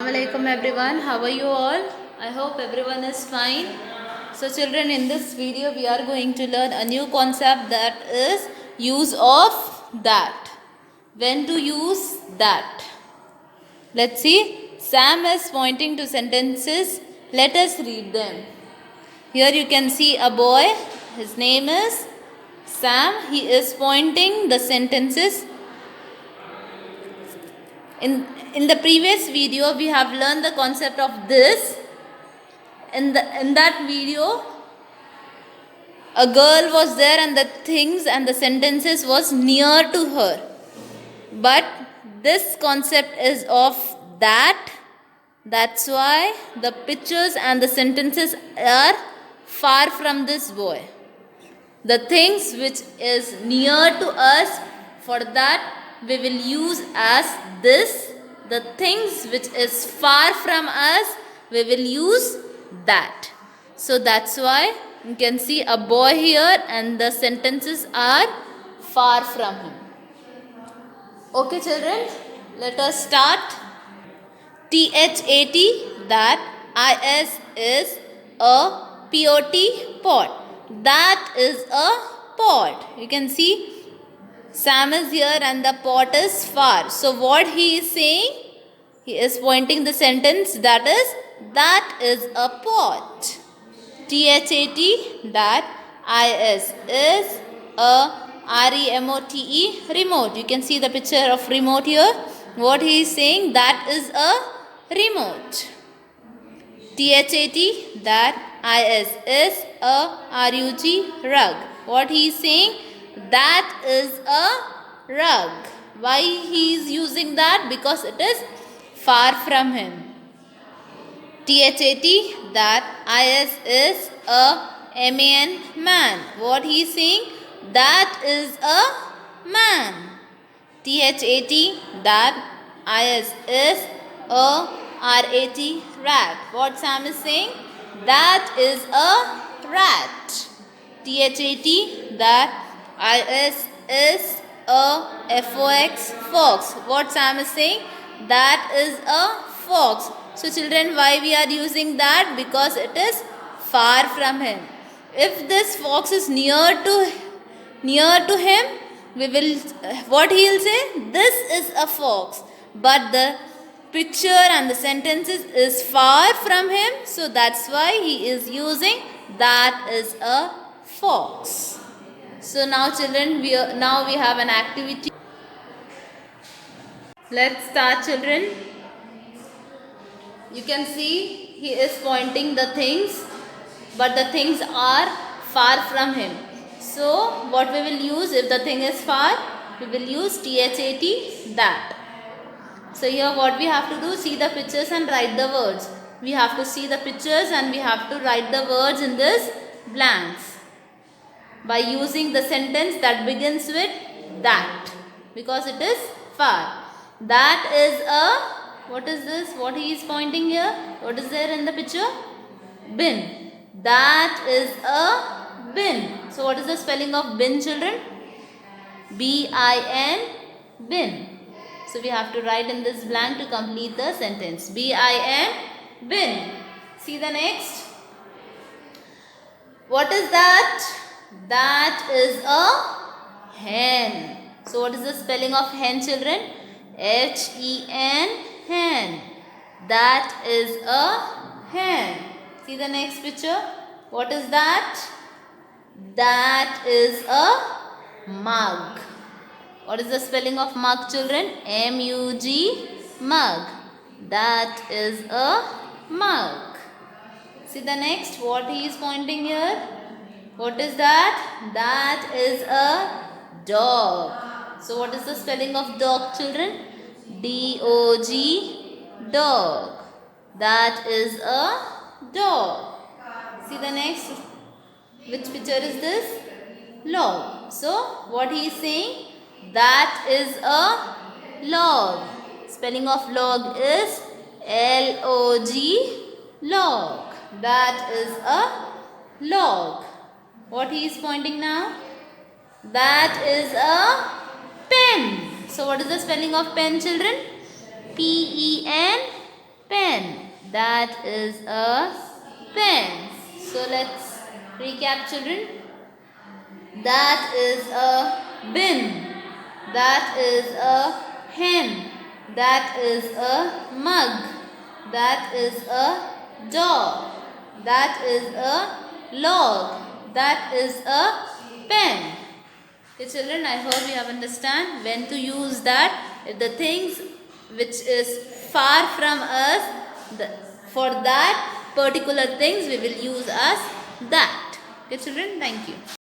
Assalamualaikum everyone. How are you all? I hope everyone is fine. So children, in this video we are going to learn a new concept, that is use of that. When to use that. Let's see. Sam is pointing to sentences. Let us read them. Here you can see a boy. His name is Sam. He is pointing the sentences. In the previous video we have learned the concept of this. In that video a girl was there and the things and the sentences was near to her. But this concept is of that. That's why the pictures and the sentences are far from this boy. The things which is near to us, for that we will use as this. The things which is far from us, we will use that. So that's why you can see a boy here and the sentences are far from him. Okay children, let us start. THAT, that. IS is a POT, pot. That is a pot. You can see Sam is here and the pot is far. So what he is saying? He is pointing the sentence, that is a pot. THAT, that. IS is a REMOTE, remote. You can see the picture of remote here. What he is saying? That is a remote. THAT, that. IS is a RUG, rug. What he is saying? That is a rug. Why he is using that? Because it is far from him. THAT, that. IS is a MAN, man. What he is saying? That is a man. THAT, that. IS is a RAT, rat. What Sam is saying? That is a rat. THAT, that. IS is a FOX, fox. What Sam is saying? That is a fox. So children, why we are using that? Because it is far from him. If this fox is near to him, we will, what he will say? This is a fox. But the picture and the sentences is far from him. So that's why he is using that is a fox. So now children, we have an activity. Let's start children. You can see he is pointing the things, but the things are far from him. So what we will use if the thing is far? We will use THAT, that. So here what we have to do, see the pictures and write the words. We have to see the pictures and we have to write the words in this blanks by using the sentence that begins with that, because it is far. That is a, what is this? What he is pointing here? What is there in the picture? Bin. That is a bin. So what is the spelling of bin children? BIN, bin. So we have to write in this blank to complete the sentence. BIN, bin. See the next. What is that? That is a hen. So what is the spelling of hen children? HEN, hen. That is a hen. See the next picture. What is that? That is a mug. What is the spelling of mug children? MUG, mug. That is a mug. See the next. What he is pointing here? What is that? That is a dog. So what is the spelling of dog children? DOG, dog. That is a dog. See the next. Which picture is this? Log. So what he is saying? That is a log. Spelling of log is LOG, log. That is a log. What he is pointing now? That is a pen. So what is the spelling of pen children? PEN, pen. That is a pen. So let's recap, children. That is a bin. That is a hen. That is a mug. That is a dog. That is a log. That is a pen. Okay, children, I hope you have understand when to use that. If the things which is far from us, for that particular things we will use as that. Okay, children, thank you.